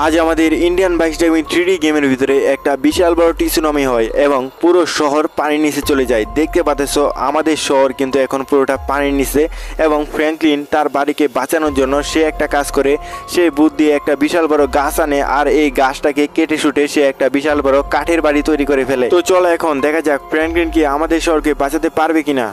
আজ আমাদের Indian bike driving 3D গেমের ভিতরে একটা বিশাল বড় সুনামি হয় এবং পুরো শহর পানির নিচে চলে যায়। দেখতে পাচ্ছো আমাদের শহর কিন্তু এখন পুরোটা পানির নিচে এবং ফ্র্যাঙ্কলিন তার বাড়িকে বাঁচানোর জন্য সে একটা কাজ করে, সে বুদ্ধি দিয়ে একটা বিশাল বড় গাছ আনে আর এই গাছটাকে কেটে শুটে সে একটা বিশাল বড় কাঠের বাড়ি তৈরি করে ফেলে। তো চলো এখন দেখা যাক ফ্র্যাঙ্কলিন কি আমাদের শহরকে বাঁচাতে পারবে কিনা।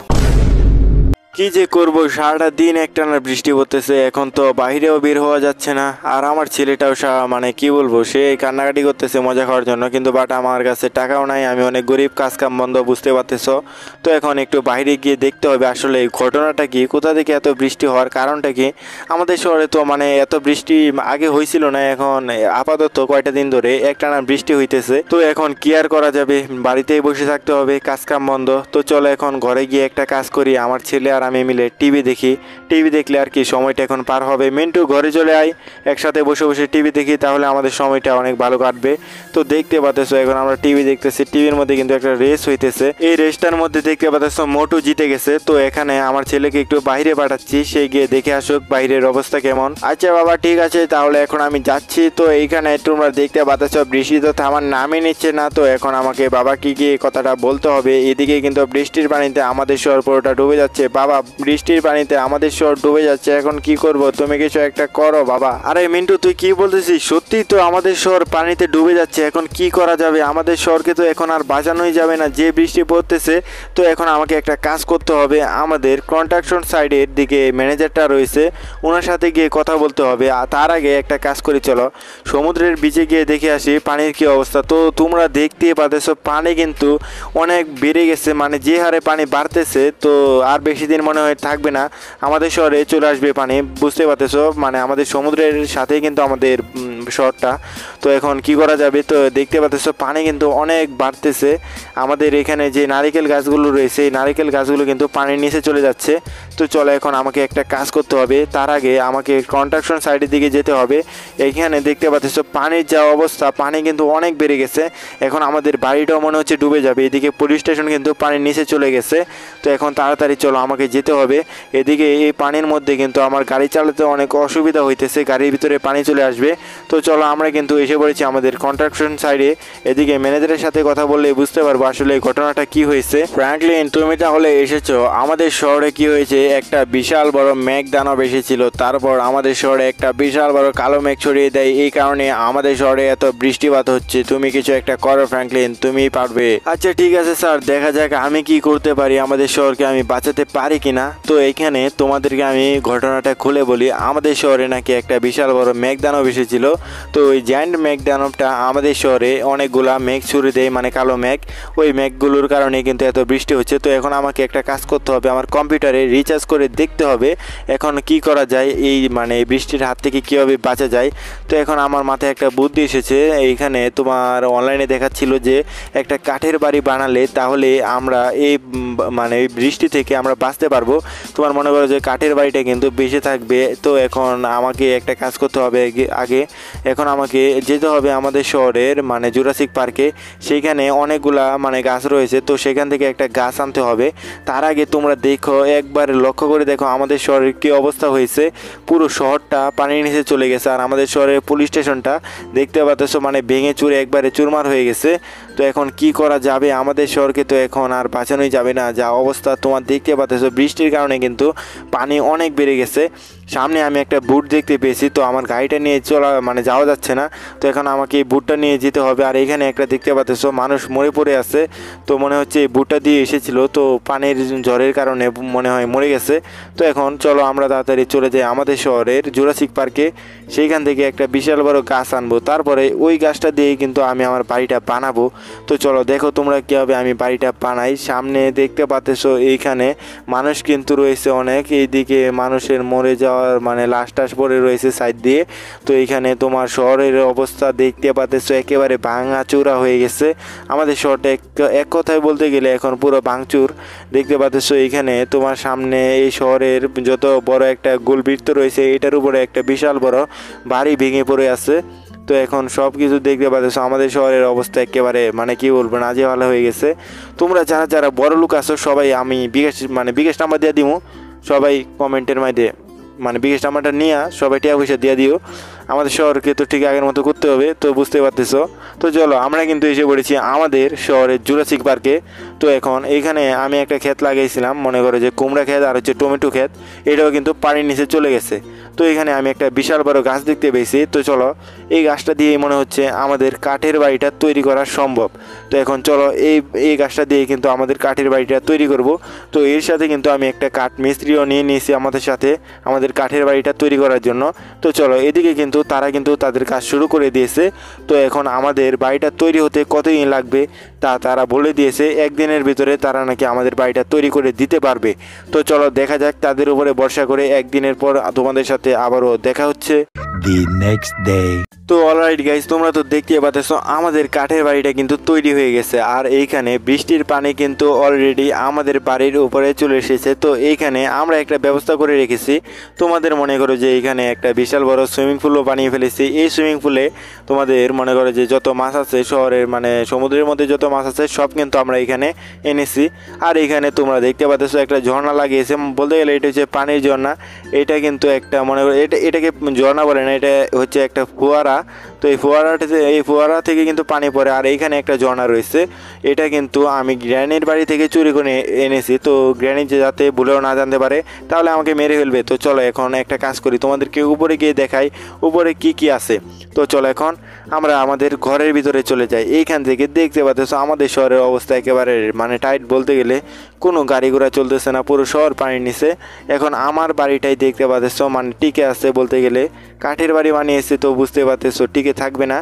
কি যে করবো, সারাটা দিন একটানা বৃষ্টি পড়তেছে, এখন তো বাইরেও বের হওয়া যাচ্ছে না। আর আমার ছেলেটাও মানে কি বলবো, সে কান্নাকাটি করতেছে মজা খাওয়ার জন্য, কিন্তু বাট আমার কাছে টাকাও নাই, আমি অনেক গরিব, কাজ কাম বন্ধ, বুঝতে পারতেছো। তো এখন একটু বাইরে গিয়ে দেখতে হবে আসলে ঘটনাটা কি, কোথা থেকে এত বৃষ্টি হওয়ার কারণটা কি। আমাদের শহরে তো এত বৃষ্টি আগে হয়েছিল না, এখন আপাতত কয়টা দিন ধরে একটানা বৃষ্টি হইতেছে। তো এখন কি আর করা যাবে, বাড়িতেই বসে থাকতে হবে, কাজ কাম বন্ধ। তো চলো এখন ঘরে গিয়ে একটা কাজ করি, আমার ছেলে আর আমি মিলে টিভি দেখি। টিভি দেখলে আর কি সময়টা এখন পার হবে। মিন্টু ঘরে চলে আয়, একসাথে বসে বসে টিভি দেখি, তাহলে আমাদের সময়টা অনেক ভালো কাটবে। তো দেখতে পাচ্ছো এখন আমরা টিভি দেখতেছি, টিভির মধ্যে কিন্তু একটা রেস হইতেছে। এই রেসটার মধ্যে দেখতে পাচ্ছো মোটু জিতে গেছে। তো এখানে আমার ছেলেকে একটু বাইরে পাঠাচ্ছি, সে গিয়ে দেখে আসুক বাইরের অবস্থা কেমন। আচ্ছা বাবা ঠিক আছে, তাহলে এখন আমি যাচ্ছি। তো এইখানে তোমরা দেখতে পাচ্ছো বৃষ্টি তো থামার নামই নিচ্ছে না। তো এখন আমাকে বাবাকে গিয়ে কথাটা বলতে হবে। এদিকে কিন্তু বৃষ্টির পানিতে আমাদের শহর পুরোটা ডুবে যাচ্ছে। বাবা, বৃষ্টির পানিতে আমাদের শহর ডুবে যাচ্ছে, এখন কি করব, তুমি কিছু একটা করো বাবা। আরে মিন্টু তুই কি বলতেছিস, সত্যি তো আমাদের শহর পানিতে ডুবে যাচ্ছে, এখন কি করা যাবে, আমাদের শহরকে তো এখন আর বাঁচানোই যাবে না, যে বৃষ্টি পড়তেছে। তো এখন আমাকে একটা কাজ করতে হবে, আমাদের কনস্ট্রাকশন সাইডের দিকে ম্যানেজারটা রয়েছে, ওনার সাথে গিয়ে কথা বলতে হবে। আর তার আগে একটা কাজ করি, চলো সমুদ্রের বিচে গিয়ে দেখে আসি পানির কি অবস্থা। তো তোমরা দেখতে পাচ্ছ পানি কিন্তু অনেক বেড়ে গেছে, যে হারে পানি বাড়তেছে, তো আর বেশি দিন মনে হয় থাকবে না, আমাদের শহরে চলে আসবে পানি, বুঝতে পারতেছো। আমাদের সমুদ্রের সাথেই কিন্তু আমাদের শহরটা। তো এখন কি করা যাবে, তো দেখতে পাচ্তেছো পানি কিন্তু অনেক বাড়তেছে। আমাদের এখানে যে নারিকেল গাছগুলো রয়েছে, এই নারিকেল গাছগুলো কিন্তু পানির নিচে চলে যাচ্ছে। তো চলো এখন আমাকে একটা কাজ করতে হবে, তার আগে আমাকে কনস্ট্রাকশন সাইডের দিকে যেতে হবে। এইখানে দেখতে পাচ্তেছো পানির যা অবস্থা, পানি কিন্তু অনেক বেড়ে গেছে, এখন আমাদের বাড়িটাও মনে হচ্ছে ডুবে যাবে। এদিকে পুলিশ স্টেশন কিন্তু পানির নিচে চলে গেছে। তো এখন তাড়াতাড়ি চলো আমাকে যেতে হবে। এদিকে এই পানির মধ্যে কিন্তু আমার গাড়ি চালাতে অনেক অসুবিধা হইতেছে, গাড়ির ভিতরে পানি চলে আসবে। তো চলো আমরা কিন্তু এসে পড়েছি আমাদের কনস্ট্রাকশন সাইডে। এদিকে ম্যানেজারের সাথে কথা বললে বুঝতে পারবো আসলে এই ঘটনাটা কি হয়েছে। ফ্র্যাঙ্কলিন তুমি তাহলে এসেছো, আমাদের শহরে কি হয়েছে, একটা বিশাল বড় মেঘ দানব এসেছিল, তারপর আমাদের শহরে একটা বিশাল বড় কালো মেঘ ছড়িয়ে দেয়, এই কারণে আমাদের শহরে এত বৃষ্টিপাত হচ্ছে। তুমি কিছু একটা করো ফ্র্যাঙ্কলিন, তুমি পারবে। আচ্ছা ঠিক আছে স্যার, দেখা যাক আমি কি করতে পারি, আমাদের শহরকে আমি বাঁচাতে পারি কিনা। তো এইখানে তোমাদেরকে আমি ঘটনাটা খুলে বলি, আমাদের শহরে নাকি একটা বিশাল বড় মেঘদানব এসেছিল। তো ওই জায়ান্ট মেঘদানবটা আমাদের শহরে অনেকগুলা মেঘ ছুড়ে দেয়, কালো মেঘ, ওই মেঘগুলোর কারণে কিন্তু এত বৃষ্টি হচ্ছে। তো এখন আমাকে একটা কাজ করতে হবে, আমার কম্পিউটারে রিচার্জ করে দেখতে হবে এখন কি করা যায়, এই এই বৃষ্টির হাত থেকে কীভাবে বাঁচা যায়। তো এখন আমার মাথায় একটা বুদ্ধি এসেছে, এইখানে তোমার অনলাইনে দেখাচ্ছিল যে একটা কাঠের বাড়ি বানালে তাহলে আমরা এই এই বৃষ্টি থেকে আমরা বাঁচতে পারবো। তোমার মনে করো যে কাঠের বাড়িটা কিন্তু বেঁচে থাকবে। তো এখন আমাকে একটা কাজ করতে হবে, আগে এখন আমাকে যেতে হবে আমাদের শহরের জুরাসিক পার্কে, সেইখানে অনেকগুলা গাছ রয়েছে, তো সেখান থেকে একটা গাছ আনতে হবে। তার আগে তোমরা দেখো, একবার লক্ষ্য করে দেখো আমাদের শহরের কী অবস্থা হয়েছে, পুরো শহরটা পানির নিচে চলে গেছে। আর আমাদের শহরের পুলিশ স্টেশনটা দেখতে পাচ্ছ ভেঙে চুরে একবারে চুরমার হয়ে গেছে। তো এখন কি করা যাবে, আমাদের শহরকে তো এখন আর বাঁচানোই যাবে না, যা অবস্থা তোমার দেখতে পাচ্ছ, বৃষ্টির কারণে কিন্তু পানি অনেক বেড়ে গেছে। সামনে আমি একটা বুট দেখতে পেয়েছি, তো আমার গাড়িটা নিয়ে চলা যাওয়া যাচ্ছে না, তো এখন আমাকে এই বুটটা নিয়ে যেতে হবে। আর এখানে একটা দেখতে পাচ্ছ মানুষ মরে পড়ে আছে, তো মনে হচ্ছে এই বুটটা দিয়ে এসেছিল, তো পানির ঝড়ের কারণে মনে হয় মরে গেছে। তো এখন চলো আমরা তাড়াতাড়ি চলে যাই আমাদের শহরের জুরাসিক পার্কে, সেইখান থেকে একটা বিশাল বড় গাছ আনবো, তারপরে ওই গাছটা দিয়েই কিন্তু আমি আমার বাড়িটা বানাবো। তো চলো দেখো তোমরা কীভাবে আমি বাড়িটা বানাই। সামনে দেখতে পাচ্ছ এইখানে মানুষ কিন্তু রয়েছে অনেক, এইদিকে মানুষের মরে যাওয়ার লাশ টাশ পড়ে রয়েছে সাইড দিয়ে। তো এইখানে তোমার শহরের অবস্থা দেখতে পাচ্ছ একেবারে ভাঙাচুরা হয়ে গেছে, আমাদের শহরটা এক কথায় বলতে গেলে এখন পুরো ভাঙচুর। দেখতে পাচ্ছ এইখানে তোমার সামনে এই শহরের যত বড় একটা গোলবৃত্ত রয়েছে, এটার উপরে একটা বিশাল বড় বাড়ি ভেঙে পড়ে আছে। তো এখন সব কিছু দেখতে পাচ্ছ আমাদের শহরের অবস্থা একেবারে কি বলবো, নাজেহাল হয়ে গেছে। তোমরা যারা যারা বড় লোক আছো সবাই আমি বিকাশ বিকাশ নাম্বার দিয়ে দিব, সবাই কমেন্টের মাধ্যমে মানে বিকাশ নাম্বারটা নিয়ে সবাই টাকা পয়সা দিয়ে দিও। আমাদের শহরকে তো ঠিক আগের মতো করতে হবে, তো বুঝতে পারতেছো। তো চলো আমরা কিন্তু এসে পড়েছি আমাদের শহরের জুরাসিক পার্কে। তো এখন এইখানে আমি একটা ক্ষেত লাগিয়েছিলাম, মনে করো যে কুমড়া ক্ষেত আর হচ্ছে টমেটো ক্ষেত, এটাও কিন্তু পানির নিচে চলে গেছে। তো এখানে আমি একটা বিশাল বড় গাছ দেখতে পেয়েছি। তো চলো এই গাছটা দিয়েই মনে হচ্ছে আমাদের কাঠের বাড়িটা তৈরি করা সম্ভব। তো এখন চলো এই গাছটা দিয়ে কিন্তু আমাদের কাঠের বাড়িটা তৈরি করব। তো এর সাথে কিন্তু আমি একটা কাঠ মিস্ত্রিও নিয়ে নিয়েছি আমাদের সাথে আমাদের কাঠের বাড়িটা তৈরি করার জন্য। তো চলো এদিকে কিন্তু তারা কিন্তু তাদের কাজ শুরু করে দিয়েছে। তো এখন আমাদের বাড়িটা তৈরি হতে কতদিন লাগবে তা তারা বলে দিয়েছে, একদিনের ভিতরে তারা নাকি আমাদের বাড়িটা তৈরি করে দিতে পারবে। তো চলো দেখা যাক, তাদের উপরে ভরসা করে একদিনের পর তোমাদের সাথে আবারও দেখা হচ্ছে the next day. তো অলরাইট গাইস, তোমরা তো দেখতে পাচ্ছো আমাদের কাঠের বাড়িটা কিন্তু তৈরি হয়ে গেছে। আর এইখানে বৃষ্টির পানি কিন্তু অলরেডি আমাদের বাড়ির উপরে চলে এসেছে। তো এইখানে আমরা একটা ব্যবস্থা করে রেখেছি। তোমাদের মনে করো যে এইখানে একটা বিশাল বড় সুইমিং পুলও বানিয়ে ফেলেছি। এই সুইমিং পুলে তোমাদের মনে করো যে যত মাছ আছে শহরের মানে সমুদ্রের মধ্যে যত মাছ আছে সব কিন্তু আমরা এখানে এনেছি। আর এইখানে তোমরা দেখতে পাচ্ছ একটা ঝর্ণা লাগিয়েছে, বলতে গেলে এটা হচ্ছে পানির ঝর্ণা। এটা কিন্তু একটা মনে করো এটাকে ঝর্ণা বলে না, এটা হচ্ছে একটা ফোয়ারা। তো এই ফোয়ারা থেকে কিন্তু পানি পড়ে। আর এইখানে একটা ঝর্ণা রয়েছে, এটা কিন্তু আমি গ্র্যানির বাড়ি থেকে চুরি করে এনেছি। তো গ্র্যানি যাতে ভুলেও না জানতে পারে, তাহলে আমাকে মেরে ফেলবে। তো চলো এখন একটা কাজ করি, তোমাদেরকে উপরে গিয়ে দেখাই উপরে কি কি আছে। তো চলো এখন আমরা আমাদের ঘরের ভিতরে চলে যাই। এইখান থেকে দেখতে পাচ্ছ আমাদের শহরের অবস্থা একেবারে মানে টাইট, বলতে গেলে কোনো গাড়ি ঘোড়া চলতেছে না, পুরো শহর পানির নিচে। এখন আমার বাড়িটাই দেখতে পাচ্ছ মানে টিকে আছে, বলতে গেলে কাঠের বাড়ি বানিয়েছে, তো বুঝতে পারতেছো টিকে থাকবে না।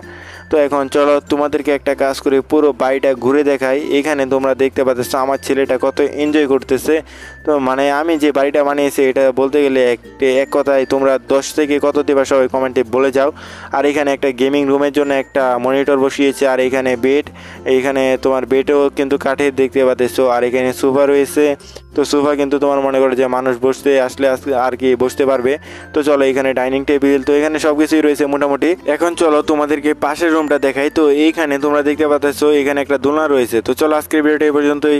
তো এখন চলো তোমাদেরকে একটা কাজ করে পুরো বাড়িটা ঘুরে দেখাই। এখানে তোমরা দেখতে পাচ্ছ আমার ছেলেটা কত এনজয় করতেছে। তো মানে আমি যে বাড়িটা বানিয়েছি এটা বলতে গেলে এক কথায় তোমরা 10 থেকে কত দেবা সবাই কমেন্টে বলে যাও। আর এখানে একটা গেমিং রুমের জন্য একটা মনিটর বসিয়েছে। আর এখানে বেড, এইখানে তোমার বেডও কিন্তু কাঠের দেখতে পাচ্ছ। আর এখানে সোফা রয়েছে। তো সোফা কিন্তু তোমার মনে করো যে মানুষ বসতে আসলে আর কি বসতে পারবে। তো চলো এখানে ডাইনিং টেবিল, তো এখানে সব কিছুই রয়েছে মোটামুটি। এখন চলো তোমাদেরকে পাশের রুমটা দেখাই। তো এইখানে তোমরা দেখতে পাচ্ছ এখানে একটা দোলনা রয়েছে। তো চলো আজকের ভিডিওটা এই পর্যন্তই।